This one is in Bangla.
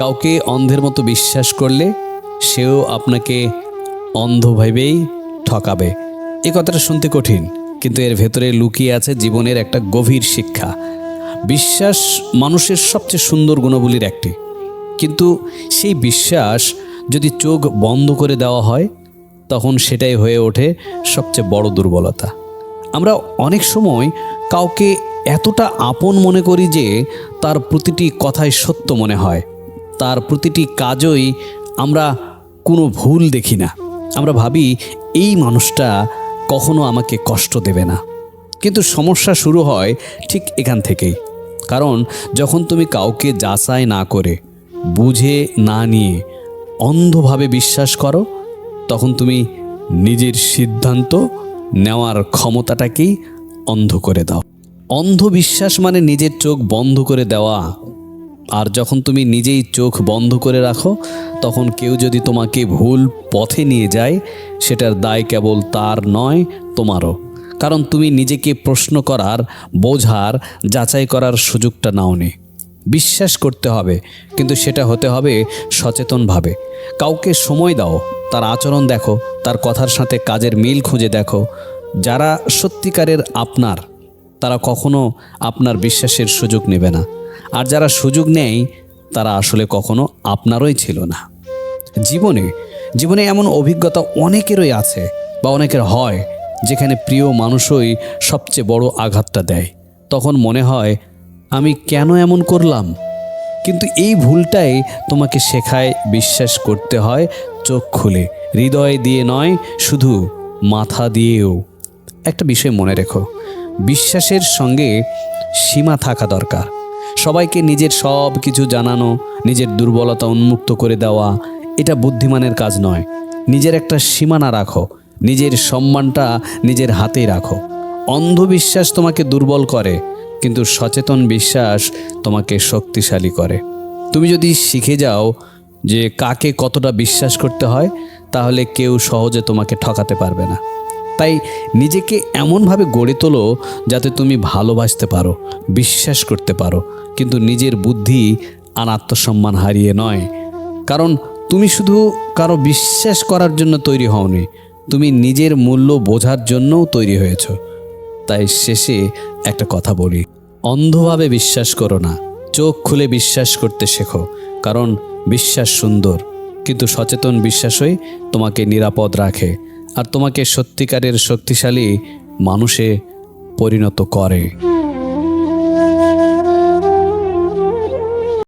কাউকে অন্ধের মতো বিশ্বাস করলে সেও আপনাকে অন্ধ ভেবেই ঠকাবে। এই কথাটা শুনতে কঠিন, কিন্তু এর ভেতরে লুকিয়ে আছে জীবনের একটা গভীর শিক্ষা। বিশ্বাস মানুষের সবচেয়ে সুন্দর গুণাবলীর একটি, কিন্তু সেই বিশ্বাস যদি চোখ বন্ধ করে দেওয়া হয় তখন সেটাই হয়ে ওঠে সবচেয়ে বড় দুর্বলতা। আমরা অনেক সময় কাউকে এতটা আপন মনে করি যে তার প্রতিটি কথাই সত্য মনে হয়, তার প্রতিটি কাজই আমরা কোনো ভুল দেখি না। আমরা ভাবি এই মানুষটা কখনো আমাকে কষ্ট দেবে না। কিন্তু সমস্যা শুরু হয় ঠিক এখান থেকেই। কারণ যখন তুমি কাউকে যাচাই না করে, বুঝে না নিয়ে অন্ধভাবে বিশ্বাস করো, তখন তুমি নিজের সিদ্ধান্ত নেওয়ার ক্ষমতাটাকেই অন্ধ করে দাও। অন্ধ বিশ্বাস মানে নিজের চোখ বন্ধ করে দেওয়া। আর যখন তুমি নিজেই চোখ বন্ধ করে রাখো, তখন কেউ যদি তোমাকে ভুল পথে নিয়ে যায়, সেটার দায় কেবল তার নয়, তোমারও। কারণ তুমি নিজেকে প্রশ্ন করার, বোঝার, যাচাই করার সুযোগটা নাওনি। বিশ্বাস করতে হবে, কিন্তু সেটা হতে হবে সচেতনভাবে। কাউকে সময় দাও, তার আচরণ দেখো, তার কথার সাথে কাজের মিল খুঁজে দেখো। যারা সত্যিকারের আপনার, তারা কখনো আপনার বিশ্বাসের সুযোগ নেবে না। আর যারা সুযোগ নেয়, তারা আসলে কখনো আপনারই ছিল না। জীবনে এমন অভিজ্ঞতা অনেকেরই আছে বা অনেকের হয়, যেখানে প্রিয় মানুষই সবচেয়ে বড় আঘাতটা দেয়। তখন মনে হয় আমি কেন এমন করলাম? কিন্তু এই ভুলটাই তোমাকে শেখায় বিশ্বাস করতে হয় চোখ খুলে, হৃদয় দিয়ে নয়, শুধু মাথা দিয়েও। একটা বিষয় মনে রেখো, বিশ্বাসের সঙ্গে সীমা থাকা দরকার। সবাইকে নিজের সব কিছু জানানো, নিজের দুর্বলতা উন্মুক্ত করে দেওয়া, এটা বুদ্ধিমানের কাজ নয়। নিজের একটা সীমানা রাখো, নিজের সম্মানটা নিজের হাতেই রাখো। অন্ধবিশ্বাস তোমাকে দুর্বল করে, কিন্তু সচেতন বিশ্বাস তোমাকে শক্তিশালী করে। তুমি যদি শিখে যাও যে কাকে কতটা বিশ্বাস করতে হয়, তাহলে কেউ সহজে তোমাকে ঠকাতে পারবে না। তাই নিজেকে এমনভাবে গড়ে তোলো যাতে তুমি ভালোবাসতে পারো, বিশ্বাস করতে পারো, কিন্তু নিজের বুদ্ধি আর আত্মসম্মান হারিয়ে নয়। কারণ তুমি শুধু কারো বিশ্বাস করার জন্য তৈরি হওনি, তুমি নিজের মূল্য বোঝার জন্যও তৈরি হয়েছ। তাই শেষে একটা কথা বলি, অন্ধভাবে বিশ্বাস করো না, চোখ খুলে বিশ্বাস করতে শেখো। কারণ বিশ্বাস সুন্দর, কিন্তু সচেতন বিশ্বাসই তোমাকে নিরাপদ রাখে আর তোমাকে সত্যিকারের শক্তিশালী মানুষে পরিণত করে।